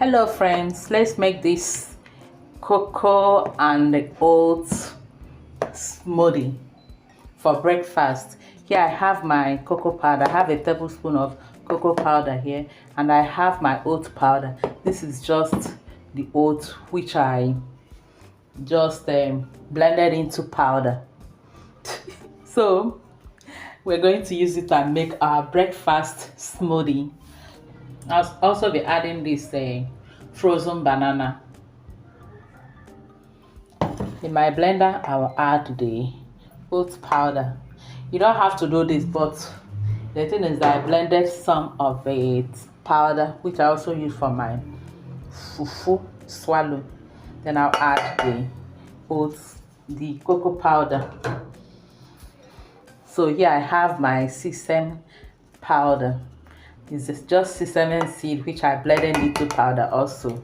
Hello friends, let's make this cocoa and oats smoothie for breakfast. Here I have my cocoa powder. I have a tablespoon of cocoa powder here, and I have my oat powder. This is just the oats which I just blended into powder. So we're going to use it and make our breakfast smoothie. I'll also be adding this frozen banana. In my blender, I will add the oat powder. You don't have to do this, but the thing is that I blended some of it powder, which I also use for my fufu swallow. Then I'll add the oats, the cocoa powder. So here I have my sesame powder. This is just sesame seed, which I blended into powder also.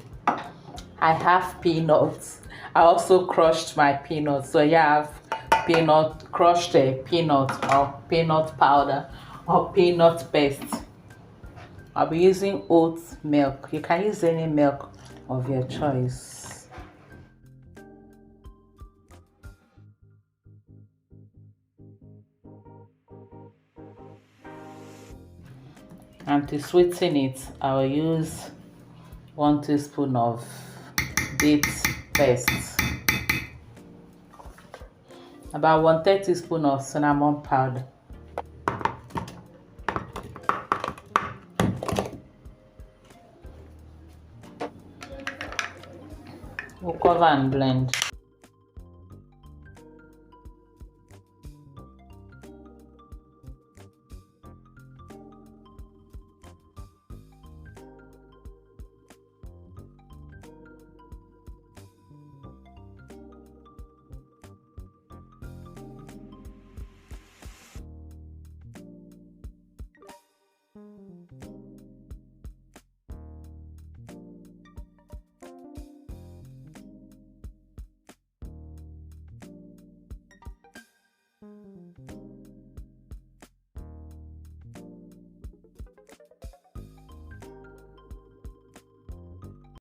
I have peanuts. I also crushed my peanuts. So you have crushed peanut or peanut powder or peanut paste. I'll be using oat milk. You can use any milk of your choice. And to sweeten it, I will use 1 teaspoon of date paste, about 1/3 teaspoon of cinnamon powder, we'll cover and blend.